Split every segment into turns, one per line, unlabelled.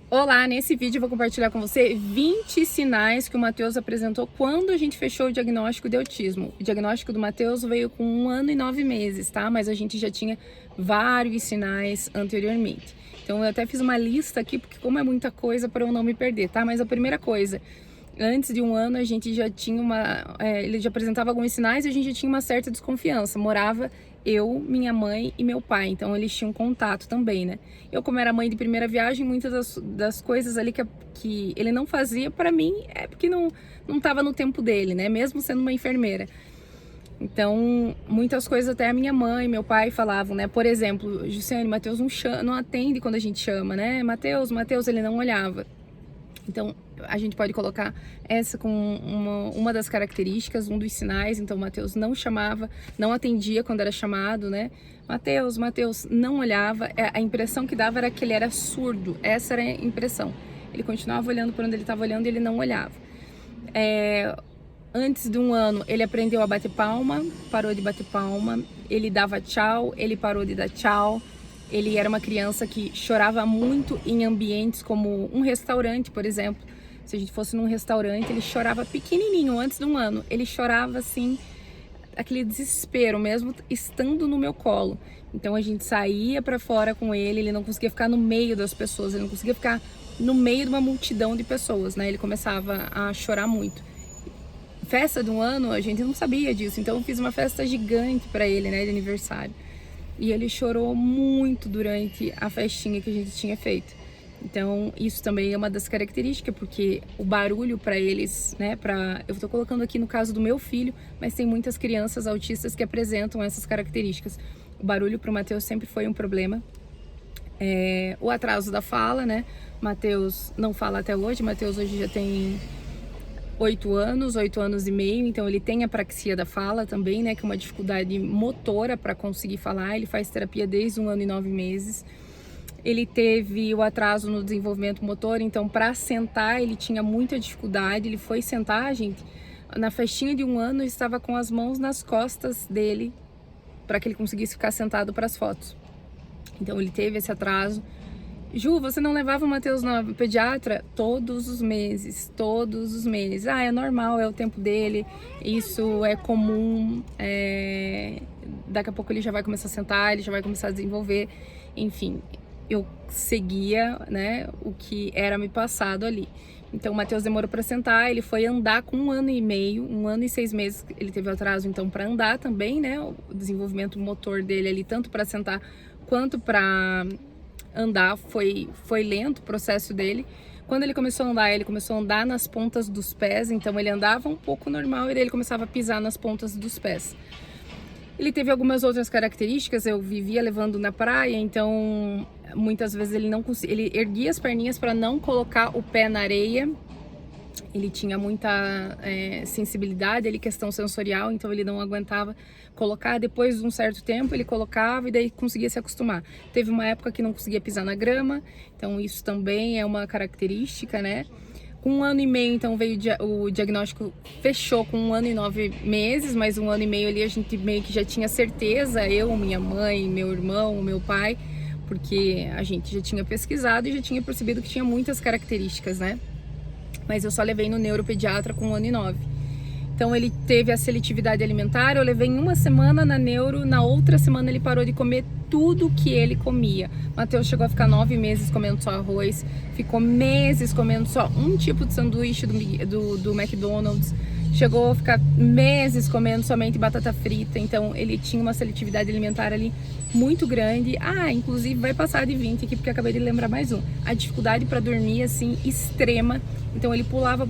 Olá, nesse vídeo eu vou compartilhar com você 20 sinais que o Matheus apresentou quando a gente fechou o diagnóstico de autismo. O diagnóstico do Matheus veio com 1 ano e 9 meses, tá? Mas a gente já tinha vários sinais anteriormente. Então eu até fiz uma lista aqui, porque como é muita coisa para eu não me perder, tá? Mas a primeira coisa, antes de 1 ano a gente já tinha ele já apresentava alguns sinais e a gente já tinha uma certa desconfiança. Morava eu, minha mãe e meu pai, então eles tinham contato também, né? Eu, como era mãe de primeira viagem, muitas das coisas ali que ele não fazia, para mim, é porque não tava no tempo dele, né? Mesmo sendo uma enfermeira. Então, muitas coisas até a minha mãe e meu pai falavam, né? Por exemplo, Jussiane, Matheus não atende quando a gente chama, né? Matheus, ele não olhava. Então, a gente pode colocar essa como uma das características, um dos sinais. Então, o Matheus não chamava, não atendia quando era chamado, né? Matheus não olhava. A impressão que dava era que ele era surdo. Essa era a impressão. Ele continuava olhando por onde ele estava olhando e ele não olhava. Antes de 1 ano, ele aprendeu a bater palma, parou de bater palma. Ele dava tchau, ele parou de dar tchau. Ele era uma criança que chorava muito em ambientes como um restaurante, por exemplo. Se a gente fosse num restaurante, ele chorava pequenininho, antes de 1 ano. Ele chorava assim, aquele desespero, mesmo estando no meu colo. Então a gente saía pra fora com ele não conseguia ficar no meio das pessoas, ele não conseguia ficar no meio de uma multidão de pessoas, né? Ele começava a chorar muito. Festa de 1 ano, a gente não sabia disso, então eu fiz uma festa gigante pra ele, né, de aniversário. E ele chorou muito durante a festinha que a gente tinha feito. Então, isso também é uma das características, porque o barulho para eles, né, eu tô colocando aqui no caso do meu filho, mas tem muitas crianças autistas que apresentam essas características. O barulho para o Matheus sempre foi um problema. O atraso da fala, né? Matheus não fala até hoje. Matheus hoje já tem 8 anos e meio, então ele tem apraxia da fala também, né, que é uma dificuldade motora para conseguir falar. Ele faz terapia desde 1 ano e 9 meses. Ele teve o atraso no desenvolvimento motor, então para sentar ele tinha muita dificuldade. Ele foi sentar, gente, na festinha de 1 ano, estava com as mãos nas costas dele para que ele conseguisse ficar sentado para as fotos. Então ele teve esse atraso. Ju, você não levava o Matheus na pediatra? Todos os meses. Ah, é normal, é o tempo dele, isso é comum, daqui a pouco ele já vai começar a sentar, ele já vai começar a desenvolver, enfim, eu seguia, né, o que era me passado ali. Então o Matheus demorou para sentar, ele foi andar com 1 ano e meio, 1 ano e 6 meses, ele teve atraso então para andar também, né, o desenvolvimento motor dele ali, tanto para sentar quanto para andar, foi lento o processo dele. Quando ele começou a andar nas pontas dos pés, então ele andava um pouco normal e daí ele começava a pisar nas pontas dos pés. Ele teve algumas outras características, eu vivia levando na praia, então muitas vezes ele erguia as perninhas para não colocar o pé na areia. Ele tinha muita sensibilidade, questão sensorial, então ele não aguentava colocar. Depois de um certo tempo ele colocava e daí conseguia se acostumar. Teve uma época que não conseguia pisar na grama, então isso também é uma característica, né? Com 1 ano e meio, então veio o diagnóstico, fechou com 1 ano e 9 meses, mas 1 ano e meio ali a gente meio que já tinha certeza, eu, minha mãe, meu irmão, meu pai, porque a gente já tinha pesquisado e já tinha percebido que tinha muitas características, né? Mas eu só levei no neuropediatra com 1 ano e 9. Então ele teve a seletividade alimentar, eu levei em 1 semana na neuro, na outra semana ele parou de comer tudo que ele comia. Matheus chegou a ficar 9 meses comendo só arroz, ficou meses comendo só um tipo de sanduíche do McDonald's, chegou a ficar meses comendo somente batata frita, então ele tinha uma seletividade alimentar ali muito grande. Inclusive vai passar de 20 aqui porque acabei de lembrar mais um. A dificuldade para dormir assim extrema, então ele pulava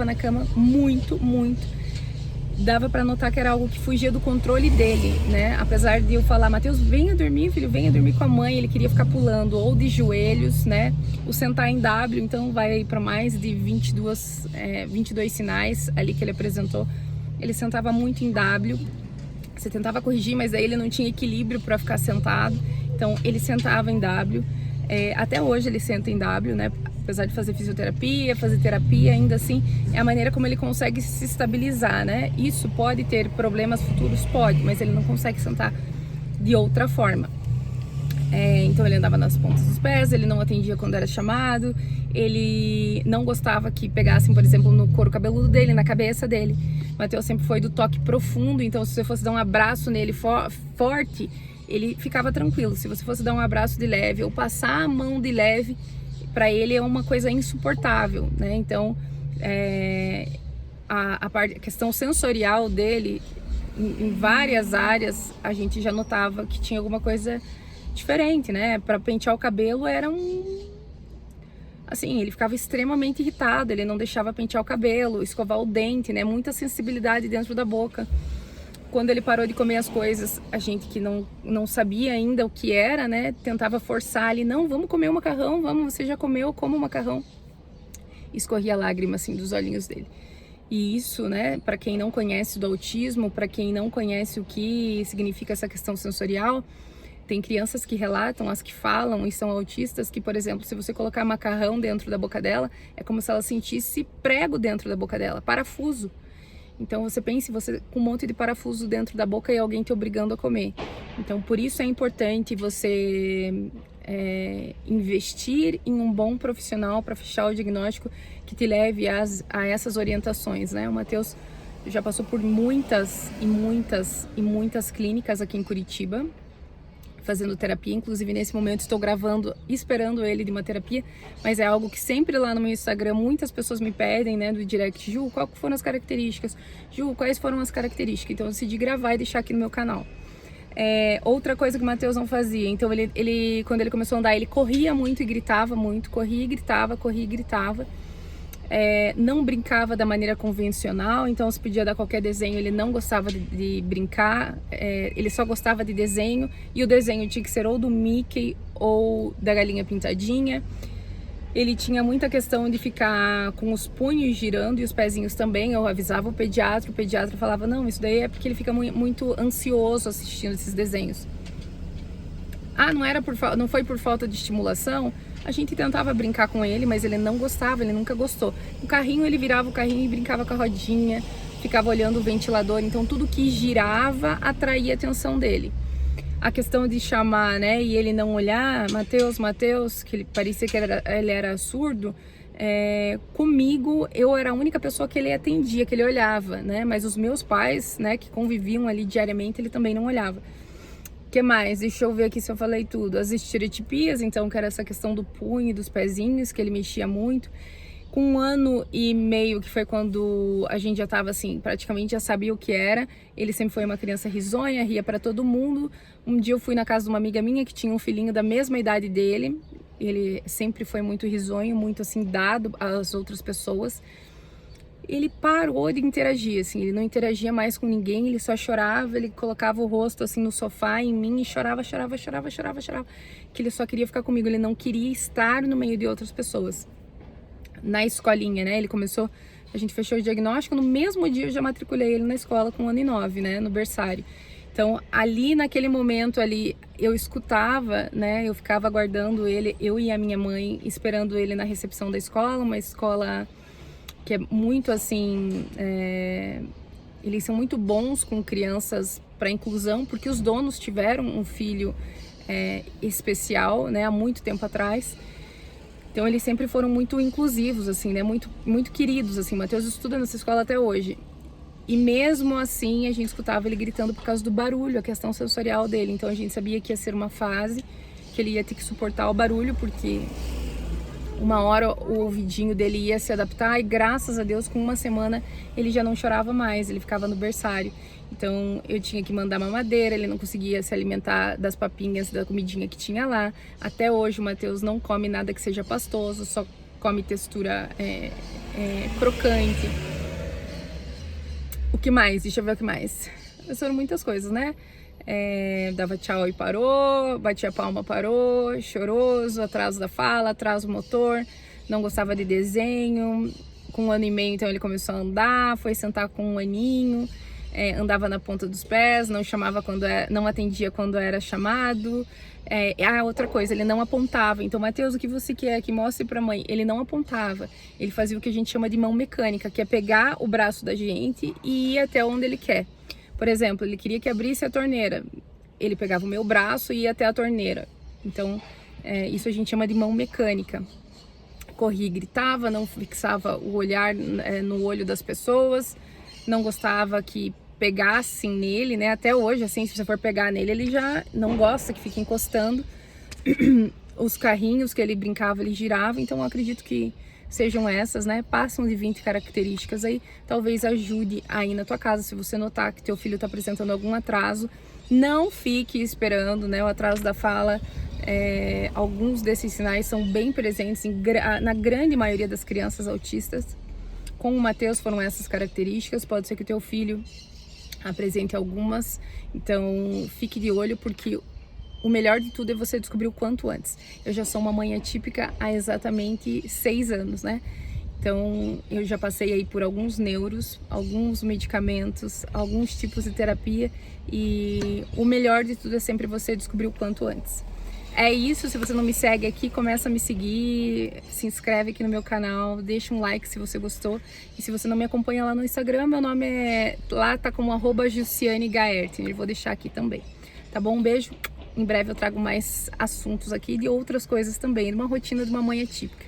na cama muito. Dava para notar que era algo que fugia do controle dele, né? Apesar de eu falar, Matheus, venha dormir, filho, venha dormir com a mãe, ele queria ficar pulando ou de joelhos, né? O sentar em W, então vai para mais de 22 sinais ali que ele apresentou. Ele sentava muito em W. Você tentava corrigir, mas aí ele não tinha equilíbrio para ficar sentado. Então ele sentava em W. Até hoje ele senta em W, né? Apesar de fazer fisioterapia, fazer terapia, ainda assim é a maneira como ele consegue se estabilizar, né? Isso pode ter problemas futuros? Pode, mas ele não consegue sentar de outra forma. Então ele andava nas pontas dos pés, ele não atendia quando era chamado, ele não gostava que pegassem, por exemplo, no couro cabeludo dele, na cabeça dele. Mateus sempre foi do toque profundo, então se você fosse dar um abraço nele forte, ele ficava tranquilo. Se você fosse dar um abraço de leve ou passar a mão de leve, para ele é uma coisa insuportável, né? Então a questão sensorial dele, em várias áreas, a gente já notava que tinha alguma coisa diferente, né? Para pentear o cabelo era assim, ele ficava extremamente irritado, ele não deixava pentear o cabelo, escovar o dente, né? Muita sensibilidade dentro da boca. Quando ele parou de comer as coisas, a gente que não sabia ainda o que era, né? Tentava forçar ele, não, vamos comer o macarrão, vamos, você já comeu, coma o macarrão. Escorria lágrima, assim, dos olhinhos dele. E isso, né, para quem não conhece do autismo, para quem não conhece o que significa essa questão sensorial, tem crianças que relatam, as que falam e são autistas, que, por exemplo, se você colocar macarrão dentro da boca dela, é como se ela sentisse prego dentro da boca dela, parafuso. Então você pense você com um monte de parafuso dentro da boca e alguém te obrigando a comer. Então por isso é importante você investir em um bom profissional para fechar o diagnóstico que te leve a essas orientações, né? O Mateus já passou por muitas clínicas aqui em Curitiba, fazendo terapia. Inclusive nesse momento estou gravando, esperando ele de uma terapia, mas é algo que sempre lá no meu Instagram muitas pessoas me pedem, né, do direct: Ju, quais foram as características? Ju, quais foram as características? Então eu decidi gravar e deixar aqui no meu canal. Outra coisa que o Mateus não fazia, então ele quando ele começou a andar, ele corria muito e gritava muito, corria e gritava, corria e gritava. Não brincava da maneira convencional, então se podia dar qualquer desenho, ele não gostava de brincar, ele só gostava de desenho, e o desenho tinha que ser ou do Mickey ou da galinha pintadinha. Ele tinha muita questão de ficar com os punhos girando e os pezinhos também. Eu avisava o pediatra falava, não, isso daí é porque ele fica muito ansioso assistindo esses desenhos. Não foi por falta de estimulação? A gente tentava brincar com ele, mas ele não gostava, ele nunca gostou. No carrinho, ele virava o carrinho e brincava com a rodinha, ficava olhando o ventilador, então tudo que girava atraía a atenção dele. A questão de chamar, né, e ele não olhar, Mateus, que ele parecia que ele era surdo, comigo eu era a única pessoa que ele atendia, que ele olhava, né, mas os meus pais, né, que conviviam ali diariamente, ele também não olhava. O que mais? Deixa eu ver aqui se eu falei tudo. As estereotipias, então, que era essa questão do punho e dos pezinhos, que ele mexia muito. Com 1 ano e meio, que foi quando a gente já tava assim, praticamente já sabia o que era, ele sempre foi uma criança risonha, ria para todo mundo. Um dia eu fui na casa de uma amiga minha que tinha um filhinho da mesma idade dele. Ele sempre foi muito risonho, muito assim, dado às outras pessoas. Ele parou de interagir, assim, ele não interagia mais com ninguém, ele só chorava, ele colocava o rosto assim no sofá em mim e chorava, que ele só queria ficar comigo, ele não queria estar no meio de outras pessoas. Na escolinha, né, a gente fechou o diagnóstico, no mesmo dia eu já matriculei ele na escola com 1 ano e 9, né, no berçário. Então, ali naquele momento ali, eu escutava, né, eu ficava aguardando ele, eu e a minha mãe, esperando ele na recepção da escola, uma escola que é muito assim, eles são muito bons com crianças para inclusão, porque os donos tiveram um filho especial, né, há muito tempo atrás. Então eles sempre foram muito inclusivos, assim, né, muito queridos, assim. Mateus estuda nessa escola até hoje. E mesmo assim a gente escutava ele gritando por causa do barulho, a questão sensorial dele. Então a gente sabia que ia ser uma fase que ele ia ter que suportar o barulho, porque uma hora o ouvidinho dele ia se adaptar, e graças a Deus com 1 semana ele já não chorava mais, ele ficava no berçário. Então eu tinha que mandar mamadeira, ele não conseguia se alimentar das papinhas, da comidinha que tinha lá. Até hoje o Mateus não come nada que seja pastoso, só come textura crocante. O que mais? Deixa eu ver o que mais. Foram muitas coisas, né? Dava tchau e parou, batia palma, parou, choroso, atraso da fala, atraso motor, não gostava de desenho. Com 1 ano e meio, então ele começou a andar, foi sentar com 1 aninho, andava na ponta dos pés, não chamava não atendia quando era chamado. Outra coisa, ele não apontava. Então, Mateus, o que você quer que mostre pra mãe? Ele não apontava, ele fazia o que a gente chama de mão mecânica, que é pegar o braço da gente e ir até onde ele quer. Por exemplo, ele queria que abrisse a torneira, ele pegava o meu braço e ia até a torneira. Então, isso a gente chama de mão mecânica. Corria e gritava, não fixava o olhar no olho das pessoas, não gostava que pegassem nele, né? Até hoje, assim, se você for pegar nele, ele já não gosta que fique encostando. Os carrinhos que ele brincava, ele girava, então eu acredito que sejam essas, né? Passam de 20 características aí, talvez ajude aí na tua casa, se você notar que teu filho está apresentando algum atraso, não fique esperando, né? O atraso da fala, alguns desses sinais são bem presentes na grande maioria das crianças autistas. Com o Matheus foram essas características, pode ser que o teu filho apresente algumas, então fique de olho, porque o melhor de tudo é você descobrir o quanto antes. Eu já sou uma mãe atípica há exatamente 6 anos, né? Então, eu já passei aí por alguns neuros, alguns medicamentos, alguns tipos de terapia, e o melhor de tudo é sempre você descobrir o quanto antes. É isso, se você não me segue aqui, começa a me seguir, se inscreve aqui no meu canal, deixa um like se você gostou. E se você não me acompanha lá no Instagram, meu nome lá tá como @JussianeGaertner, eu vou deixar aqui também. Tá bom? Um beijo, em breve eu trago mais assuntos aqui de outras coisas também, numa rotina de uma mãe atípica.